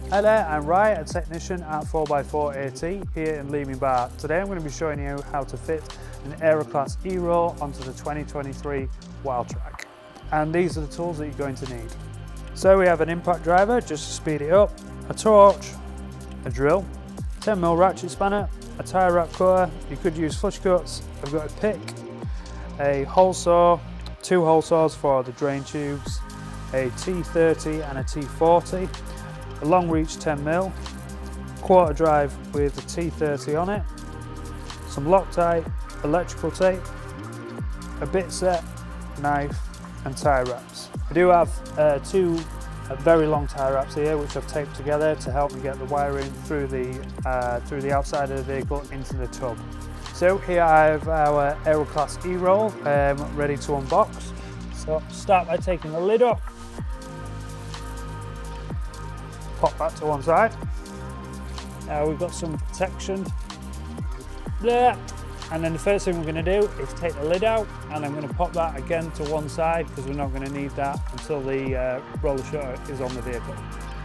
Hi there, I'm Ryan, a technician at 4x4 AT here in Leeming Bar. Today I'm going to be showing you how to fit an Aeroklas E-Roll onto the 2023 Wildtrak. And these are the tools that you're going to need. So we have an impact driver, just to speed it up, a torch, a drill, 10mm ratchet spanner, a tyre wrap cutter, you could use flush cuts, I've got a pick, a hole saw, 2 hole saws for the drain tubes, a T30 and a T40, a long reach 10mm, quarter drive with a T30 on it, some Loctite, electrical tape, a bit set, knife and tyre wraps. I do have 2 very long tyre wraps here which I've taped together to help me get the wiring through the outside of the vehicle into the tub. So here I have our Aeroklas E-Roll ready to unbox. So start by taking the lid off. Pop that to one side. Now we've got some protection there, and then the first thing we're going to do is take the lid out, and I'm going to pop that again to one side because we're not going to need that until the roller shutter is on the vehicle.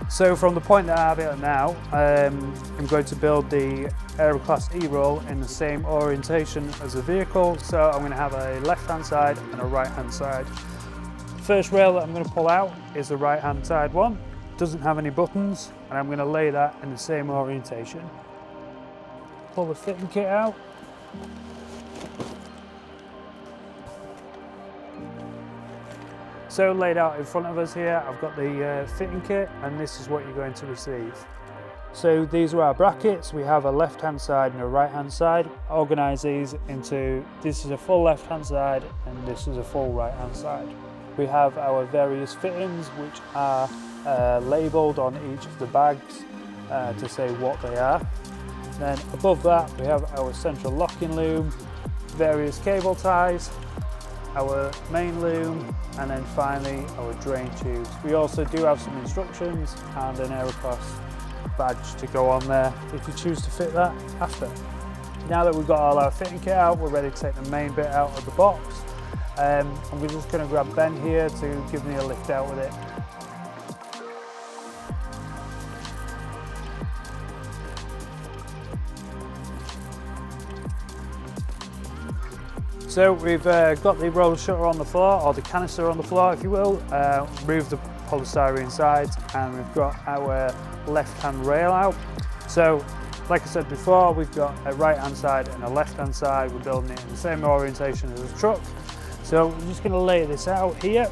So from the point that I have it now, I'm going to build the Aeroklas E-Roll in the same orientation as the vehicle. So I'm going to have a left hand side and a right hand side. The first rail that I'm going to pull out is the right hand side one. Doesn't have any buttons, and I'm going to lay that in the same orientation. Pull the fitting kit out. So laid out in front of us here, I've got the fitting kit, and this is what you're going to receive. So these are our brackets. We have a left hand side and a right hand side. Organise these into, this is a full left hand side and this is a full right hand side. We have our various fittings which are labelled on each of the bags to say what they are. Then above that we have our central locking loom, various cable ties, our main loom, and then finally our drain tubes. We also do have some instructions and an Aeroklas badge to go on there if you choose to fit that after. Now that we've got all our fitting kit out, we're ready to take the main bit out of the box. And we're just going to grab Ben here to give me a lift out with it. So we've got the roller shutter on the floor, or the canister on the floor if you will, remove the polystyrene sides, and we've got our left hand rail out. So like I said before, we've got a right hand side and a left hand side. We're building it in the same orientation as a truck. So we're just going to lay this out here,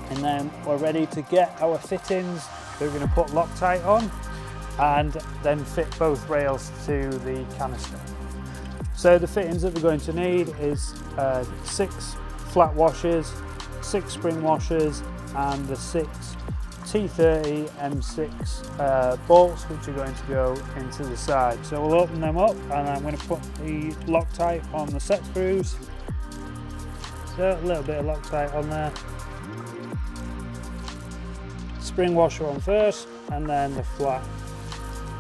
and then we're ready to get our fittings. We're going to put Loctite on and then fit both rails to the canister. So the fittings that we're going to need is 6 flat washers, 6 spring washers, and the 6 T30 M6 bolts which are going to go into the side. So we'll open them up, and I'm going to put the Loctite on the set screws. So a little bit of Loctite on there. Spring washer on first, and then the flat.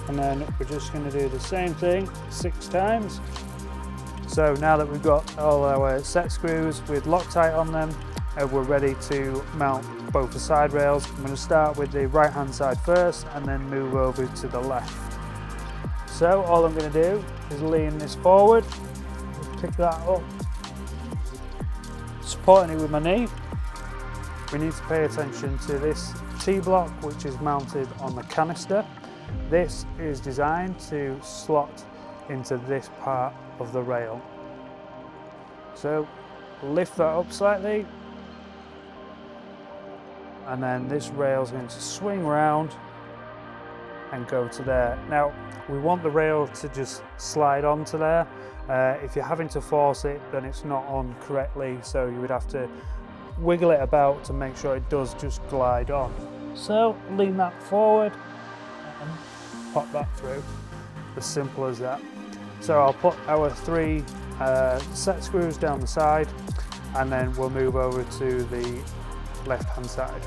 And then we're just going to do the same thing 6 times. So now that we've got all our set screws with Loctite on them, we're ready to mount both the side rails. I'm going to start with the right hand side first and then move over to the left. So all I'm going to do is lean this forward, pick that up, supporting it with my knee. We need to pay attention to this T-block which is mounted on the canister. This is designed to slot into this part of the rail. So lift that up slightly, and then this rail is going to swing round and go to there. Now we want the rail to just slide onto there. If you're having to force it, then it's not on correctly, so you would have to wiggle it about to make sure it does just glide on. So lean that forward and pop that through. As simple as that. So I'll put our 3 set screws down the side, and then we'll move over to the left hand side.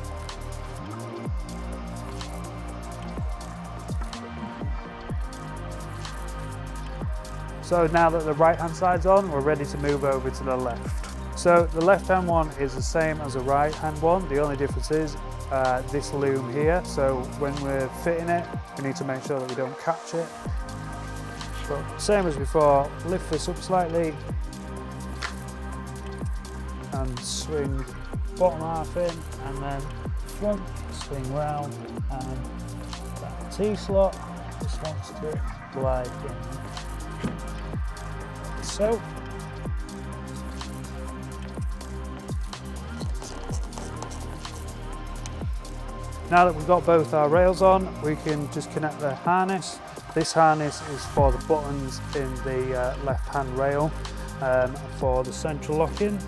So now that the right hand side's on, we're ready to move over to the left. So the left hand one is the same as the right hand one. The only difference is this loom here. So when we're fitting it, we need to make sure that we don't catch it. But same as before, lift this up slightly and swing bottom half in, and then front, swing round, and that T-slot just wants to glide in. So, now that we've got both our rails on, we can just connect the harness. This harness is for the buttons in the left hand rail for the central locking.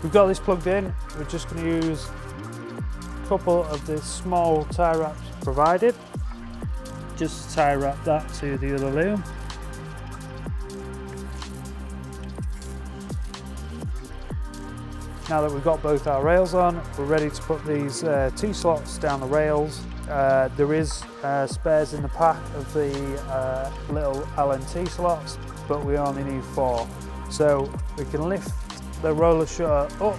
We've got this plugged in. We're just going to use a couple of the small tie wraps provided. Just tie wrap that to the other loom. Now that we've got both our rails on, we're ready to put these T-slots down the rails. There is spares in the pack of the little Allen T-slots, but we only need 4. So we can lift the roller shutter up,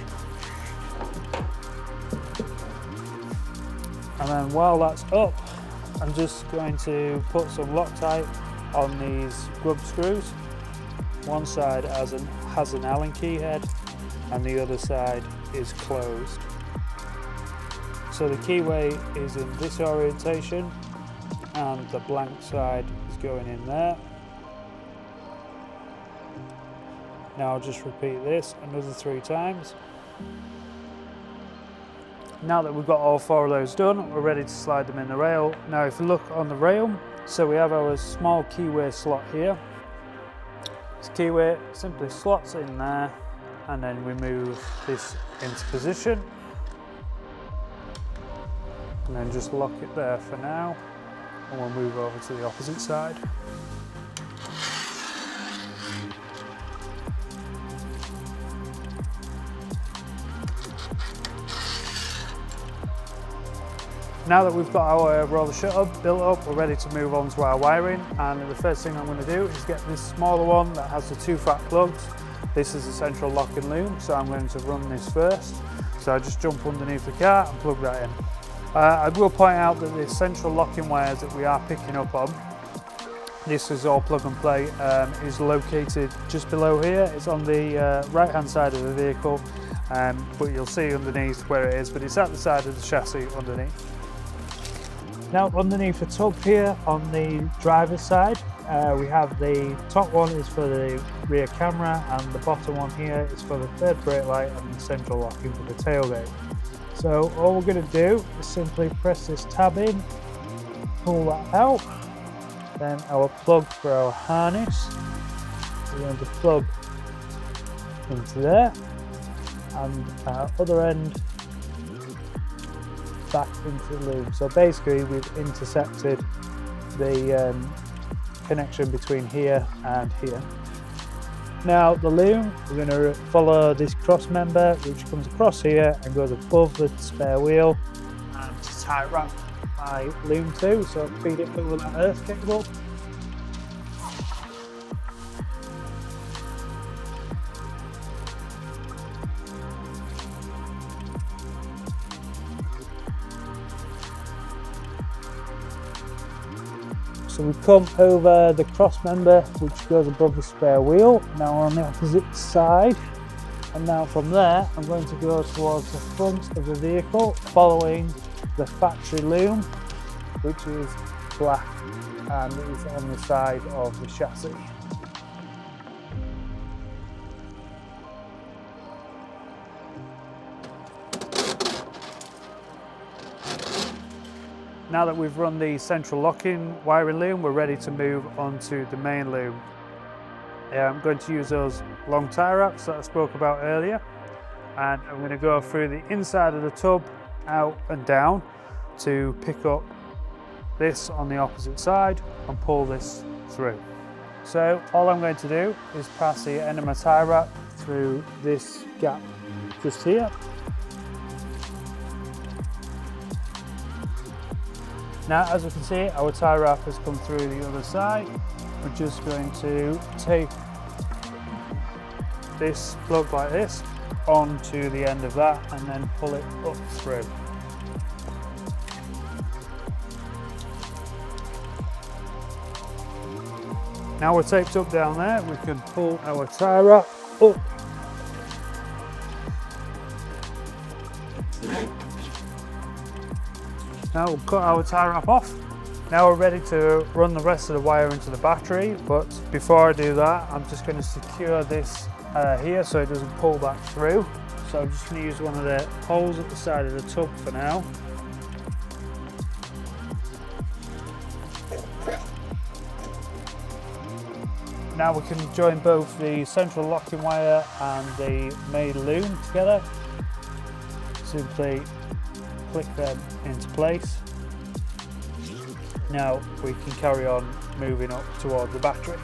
and then while that's up, I'm just going to put some Loctite on these grub screws. One side has an Allen key head and the other side is closed. So the keyway is in this orientation and the blank side is going in there. Now I'll just repeat this another 3 times. Now that we've got all 4 of those done, we're ready to slide them in the rail. Now if you look on the rail, so we have our small keyway slot here. This keyway simply slots in there, and then we move this into position. And then just lock it there for now, and we'll move over to the opposite side. Now that we've got our roller shutter built up, we're ready to move on to our wiring, and the first thing I'm going to do is get this smaller one that has the 2 fat plugs. This is a central locking loom, so I'm going to run this first. So I just jump underneath the car and plug that in. I will point out that the central locking wires that we are picking up on, this is all plug and play, is located just below here. It's on the right hand side of the vehicle, but you'll see underneath where it is, but it's at the side of the chassis underneath. Now underneath the tub here on the driver's side, we have the top one is for the rear camera, and the bottom one here is for the third brake light and the central locking for the tailgate. So all we're going to do is simply press this tab in, pull that out, then our plug for our harness, we're going to plug into there, and our other end back into the loom. So basically we've intercepted the connection between here and here. Now the loom, we're going to follow this cross member which comes across here and goes above the spare wheel, and to tie wrap my loom to, so feed it through with that earth cable. So we come over the cross member which goes above the spare wheel. Now we're on the opposite side, and now from there I'm going to go towards the front of the vehicle following the factory loom, which is black and is on the side of the chassis. Now that we've run the central locking wiring loom, we're ready to move on to the main loom. I'm going to use those long tie wraps that I spoke about earlier, and I'm going to go through the inside of the tub, out and down, to pick up this on the opposite side and pull this through. So all I'm going to do is pass the end of my tie wrap through this gap just here. Now, as you can see, our tie wrap has come through the other side. We're just going to take this plug like this onto the end of that and then pull it up through. Now we're taped up down there, we can pull our tie wrap up. Now we'll cut our tie wrap off. Now we're ready to run the rest of the wire into the battery, but before I do that, I'm just going to secure this here so it doesn't pull back through. So I'm just going to use one of the holes at the side of the tub for now. Now we can join both the central locking wire and the main loom together. Simply click them into place. Now we can carry on moving up toward the battery.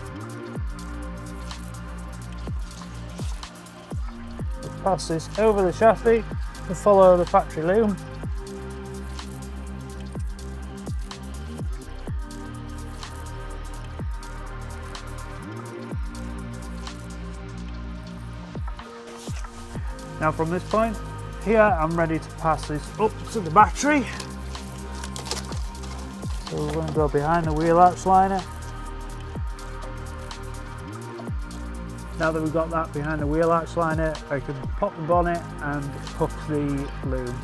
We'll pass this over the chassis to follow the factory loom. Now from this point here, I'm ready to pass this up to the battery. So we're going to go behind the wheel arch liner. Now that we've got that behind the wheel arch liner, I can pop the bonnet and hook the loom.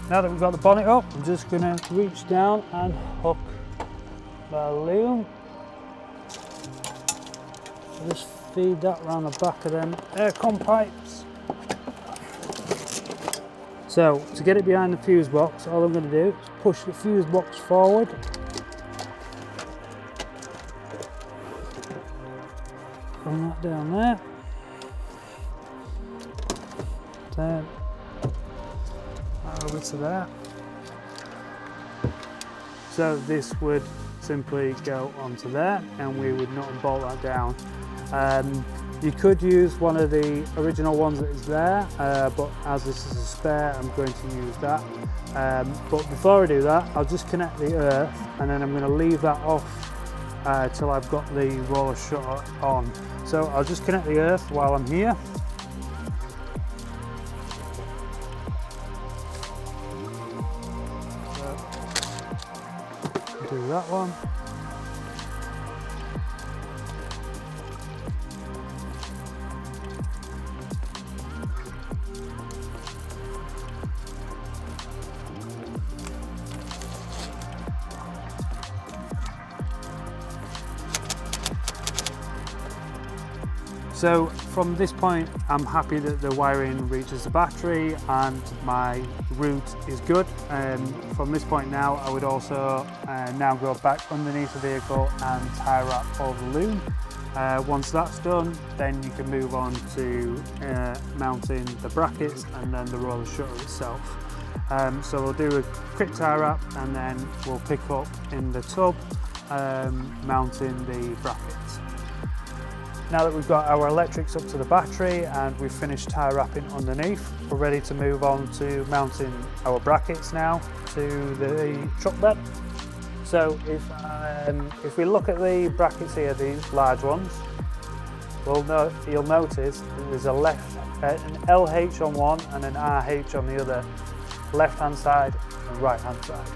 Now that we've got the bonnet up, I'm just going to reach down and hook the loom. Just feed that around the back of them aircon pipes. So to get it behind the fuse box, all I'm going to do is push the fuse box forward. Bring that down there. Then over to there. So this would simply go onto there and we would nut and bolt that down. You could use one of the original ones that is there, but as this is a spare, I'm going to use that. But before I do that, I'll just connect the earth and then I'm going to leave that off till I've got the roller shutter on. So I'll just connect the earth while I'm here. Do that one. So from this point, I'm happy that the wiring reaches the battery and my route is good. From this point now, I would also now go back underneath the vehicle and tie wrap all the loom. Once that's done, then you can move on to mounting the brackets and then the roller shutter itself. So we'll do a quick tie wrap and then we'll pick up in the tub mounting the brackets. Now that we've got our electrics up to the battery and we've finished tie wrapping underneath, we're ready to move on to mounting our brackets now to the truck bed. So if we look at the brackets here, these large ones, you'll notice that there's an LH on one and an RH on the other, left hand side and right hand side.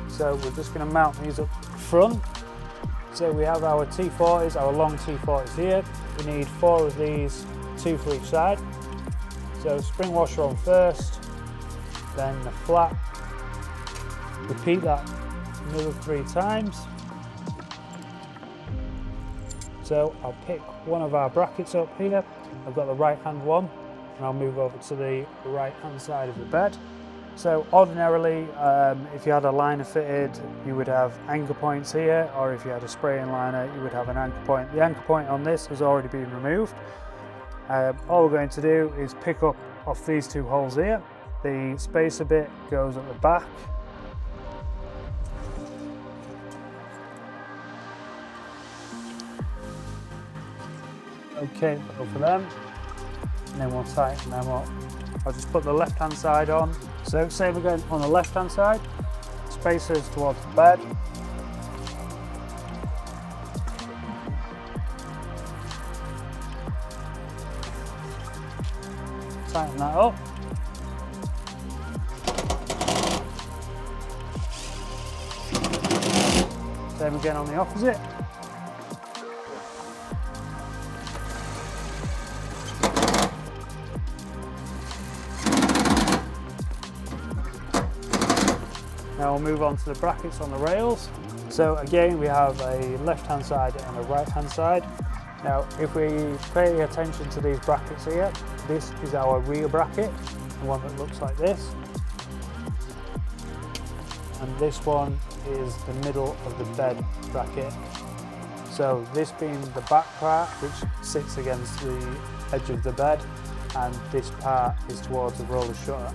So we're just going to mount these up front. So we have our T40s, our long T40s here. We need 4 of these, 2 for each side. So spring washer on first, then the flat. Repeat that another 3 times. So I'll pick one of our brackets up here. I've got the right hand one, and I'll move over to the right hand side of the bed. So ordinarily, if you had a liner fitted, you would have anchor points here, or if you had a spray-in liner, you would have an anchor point. The anchor point on this has already been removed. All we're going to do is pick up off these 2 holes here. The spacer bit goes at the back. Okay, go for them, and then we'll tighten them up I'll just put the left hand side on. So same again on the left hand side, spacers towards the bed. Tighten that up. Same again on the opposite. Now we'll move on to the brackets on the rails. So again, we have a left hand side and a right hand side. Now if we pay attention to these brackets here, this is our rear bracket, the one that looks like this. And this one is the middle of the bed bracket. So this being the back part, which sits against the edge of the bed, and this part is towards the roller shutter.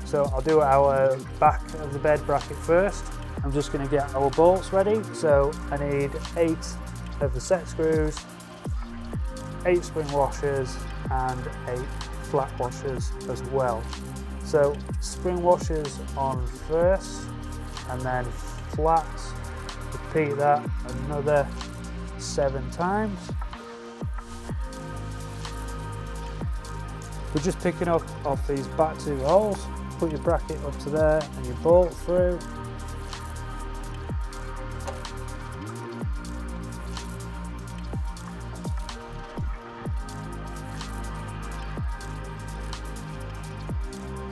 So I'll do our back of the bed bracket first. I'm just going to get our bolts ready. So I need 8 of the set screws, 8 spring washers and 8 flat washers as well. So spring washers on first and then flats, repeat that another 7 times. We're just picking up off these back 2 holes. Put your bracket up to there and you bolt through.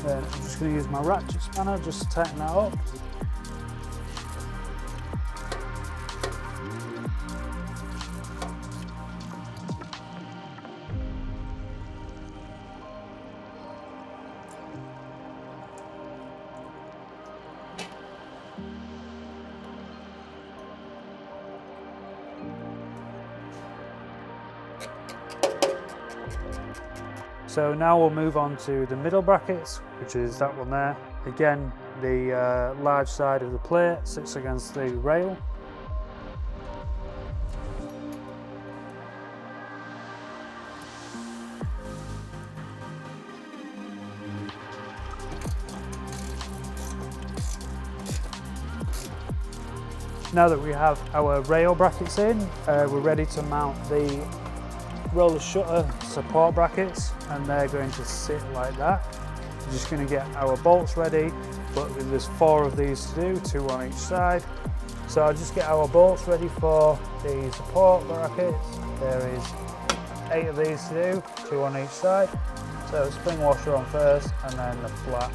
Then I'm just going to use my ratchet spanner just to tighten that up. So now we'll move on to the middle brackets, which is that one there. Again, the large side of the plate sits against the rail. Now that we have our rail brackets in, we're ready to mount the roller shutter support brackets, and they're going to sit like that. We're just going to get our bolts ready, but there's 4 of these to do, 2 on each side. So I'll just get our bolts ready for the support brackets. There is 8 of these to do, 2 on each side. So spring washer on first and then the flat.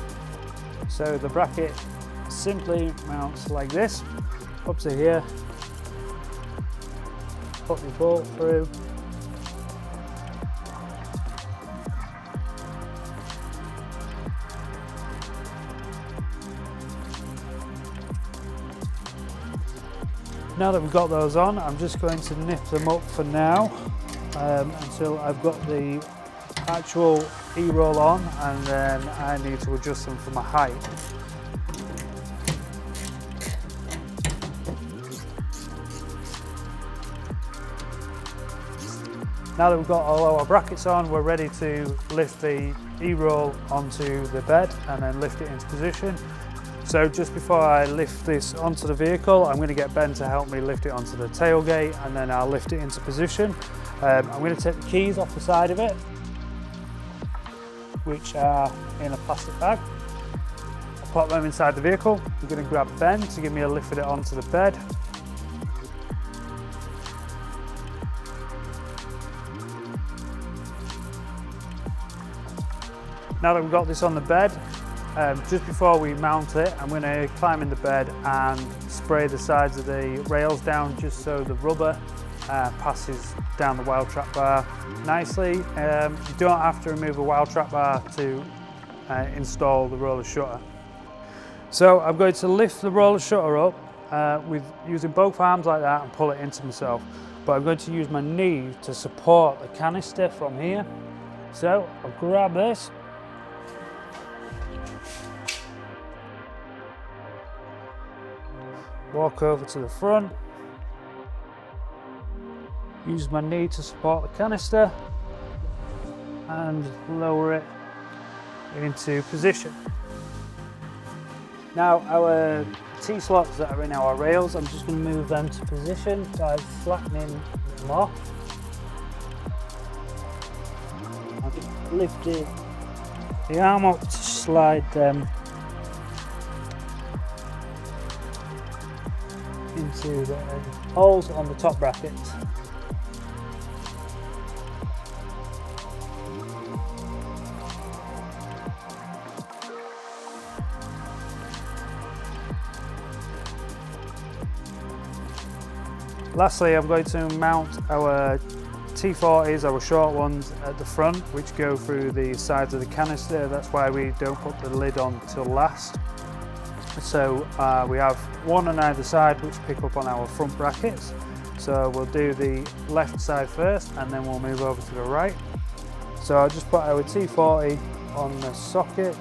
So the bracket simply mounts like this, up to here, put the bolt through. Now that we've got those on, I'm just going to nip them up for now until I've got the actual E-Roll on, and then I need to adjust them for my height. Now that we've got all our brackets on, we're ready to lift the E-Roll onto the bed and then lift it into position. So just before I lift this onto the vehicle, I'm going to get Ben to help me lift it onto the tailgate, and then I'll lift it into position. I'm going to take the keys off the side of it, which are in a plastic bag. I'll pop them inside the vehicle. I'm going to grab Ben to give me a lift of it onto the bed. Now that we've got this on the bed, just before we mount it, I'm going to climb in the bed and spray the sides of the rails down just so the rubber passes down the Wildtrak bar nicely. You don't have to remove a Wildtrak bar to install the roller shutter. So I'm going to lift the roller shutter up with using both arms like that and pull it into myself. But I'm going to use my knee to support the canister from here. So I'll grab this. Walk over to the front, use my knee to support the canister and lower it into position. Now our T-slots that are in our rails, I'm just going to move them to position by flattening them off. I've just lifted the arm up to slide them into the holes on the top brackets. Lastly, I'm going to mount our T40s, our short ones, at the front, which go through the sides of the canister. That's why we don't put the lid on till last. So we have one on either side which pick up on our front brackets. So we'll do the left side first and then we'll move over to the right. So I'll just put our T40 on the socket.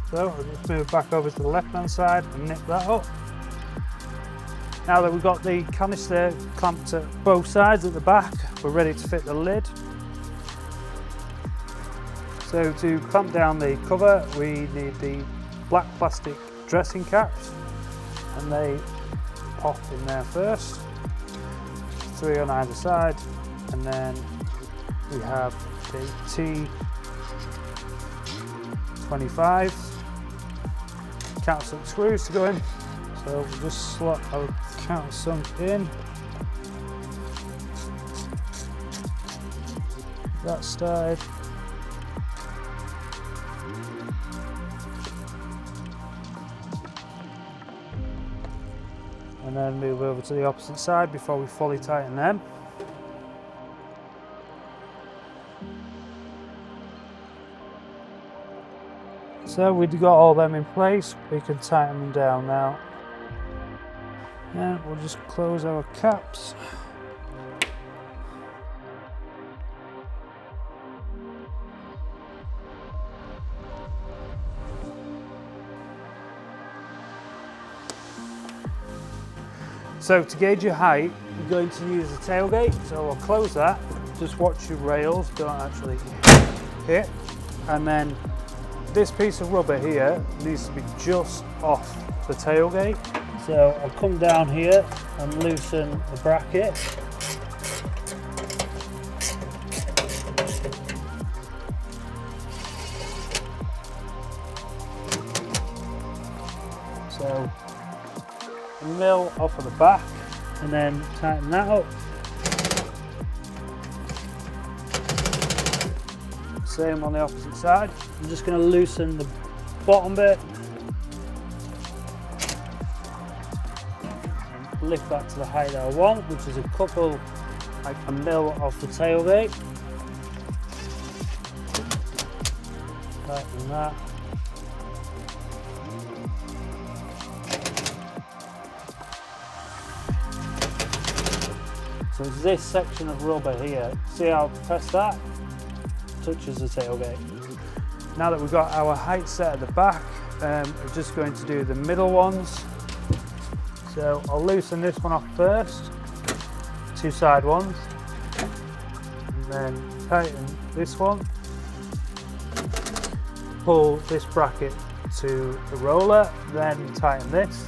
So I'll just move back over to the left hand side and nip that up. Now that we've got the canister clamped at both sides at the back, we're ready to fit the lid. So to clamp down the cover, we need the black plastic dressing caps, and they pop in there first. 3 on either side, and then we have the T25 countersunk screws to go in. So we'll just slot our countersunk in. That started. And then move over to the opposite side before we fully tighten them. So we've got all them in place, we can tighten them down now. And we'll just close our caps. So to gauge your height, you're going to use the tailgate. So I'll close that. Just watch your rails don't actually hit. And then this piece of rubber here needs to be just off the tailgate. So I'll come down here and loosen the bracket. So a mil off of the back and then tighten that up. Same on the opposite side. I'm just going to loosen the bottom bit. And lift that to the height that I want, which is like a mil off the tailgate. Tighten that. So it's this section of rubber here. See how I press that? Touches the tailgate. Now that we've got our height set at the back, we're just going to do the middle ones. So I'll loosen this one off first, 2 side ones, and then tighten this one. Pull this bracket to the roller, then tighten this.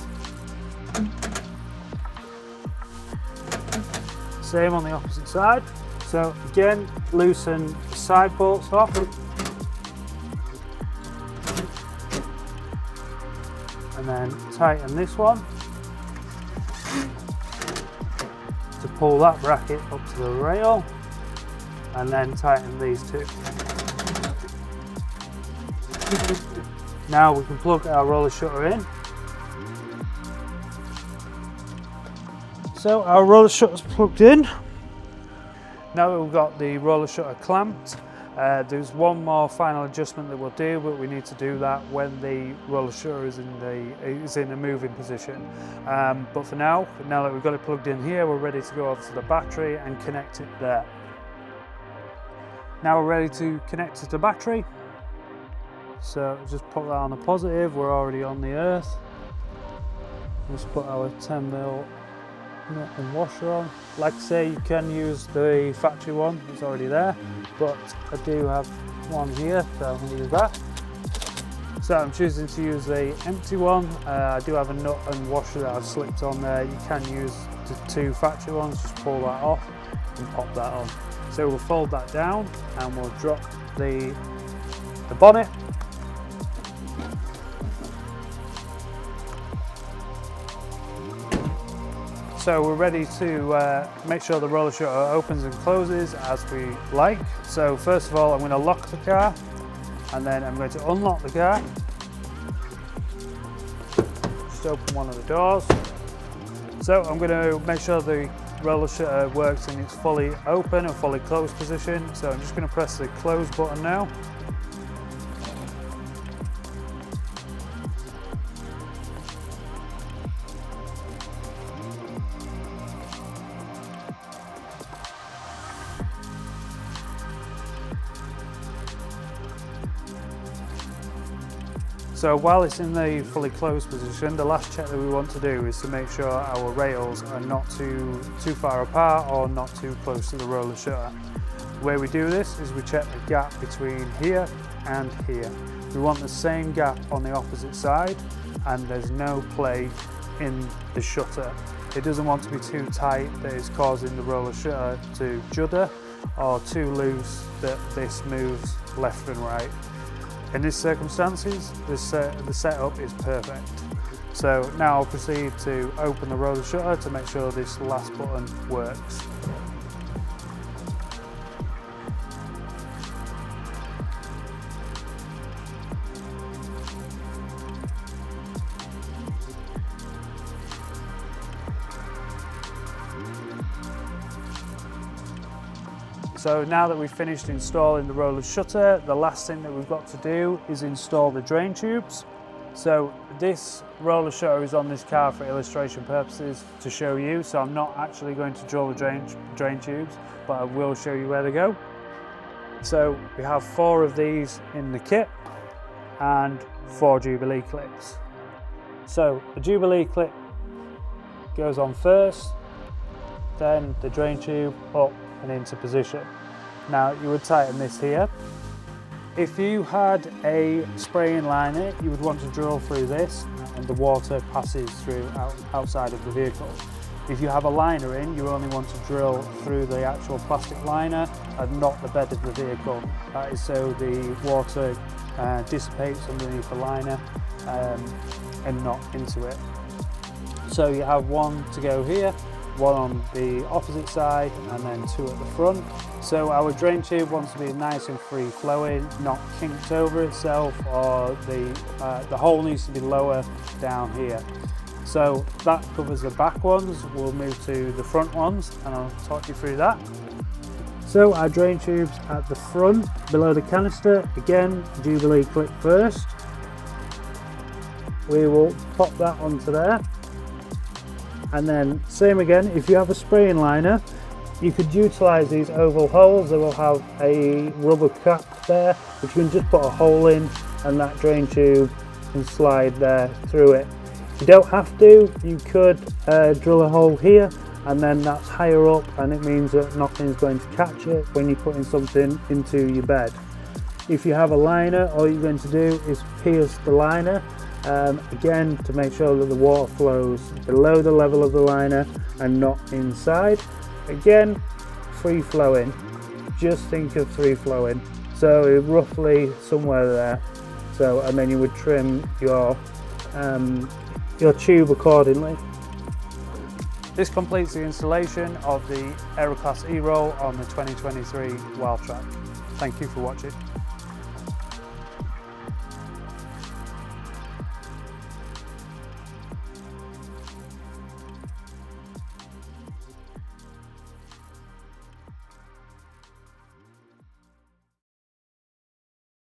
Same on the opposite side. So again, loosen the side bolts off. And then tighten this one to pull that bracket up to the rail, and then tighten these 2. Now we can plug our roller shutter in. So our roller shutter's plugged in. Now that we've got the roller shutter clamped, there's one more final adjustment that we'll do, but we need to do that when the roller shutter is in a moving position. But for now that we've got it plugged in here, we're ready to go over to the battery and connect it there. Now we're ready to connect to the battery. So just put that on the positive, we're already on the earth. Just put our 10mm nut and washer on. Like I say, you can use the factory one, it's already there, but I do have one here, so I'm going to use that. So I'm choosing to use the empty one. I do have a nut and washer that I've slipped on there. You can use the 2 factory ones, just pull that off and pop that on. So we'll fold that down and we'll drop the bonnet. So we're ready to make sure the roller shutter opens and closes as we like. So first of all, I'm going to lock the car, and then I'm going to unlock the car. Just open one of the doors. So I'm going to make sure the roller shutter works in its fully open and fully closed position. So I'm just going to press the close button now. So while it's in the fully closed position, the last check that we want to do is to make sure our rails are not too far apart or not too close to the roller shutter. The way we do this is we check the gap between here and here. We want the same gap on the opposite side, and there's no play in the shutter. It doesn't want to be too tight that it's causing the roller shutter to judder, or too loose that this moves left and right. In these circumstances, the setup is perfect. So now I'll proceed to open the roller shutter to make sure this last button works. So now that we've finished installing the roller shutter, the last thing that we've got to do is install the drain tubes. So this roller shutter is on this car for illustration purposes to show you, so I'm not actually going to drill the drain tubes, but I will show you where they go. So we have 4 of these in the kit and 4 Jubilee clips. So the Jubilee clip goes on first, then the drain tube up and into position. Now you would tighten this here. If you had a spraying liner, you would want to drill through this and the water passes through outside of the vehicle. If you have a liner in, you only want to drill through the actual plastic liner and not the bed of the vehicle. That is so the water dissipates underneath the liner and not into it. So you have 1 to go here, 1 on the opposite side, and then 2 at the front. So our drain tube wants to be nice and free flowing, not kinked over itself, or the hole needs to be lower down here. So that covers the back ones. We'll move to the front ones and I'll talk you through that. So our drain tubes at the front, below the canister, again, Jubilee clip first. We will pop that onto there. And then same again, if you have a spraying liner, you could utilise these oval holes. They will have a rubber cap there, which you can just put a hole in and that drain tube can slide there through it. You don't have to, you could drill a hole here and then that's higher up and it means that nothing's going to catch it when you're putting something into your bed. If you have a liner, all you're going to do is pierce the liner again to make sure that the water flows below the level of the liner and not inside. Again, free flowing, just think of free flowing, so roughly somewhere there. So, and then you would trim your tube accordingly. This completes the installation of the Aeroklas E-Roll on the 2023 Wildtrak. Thank you for watching.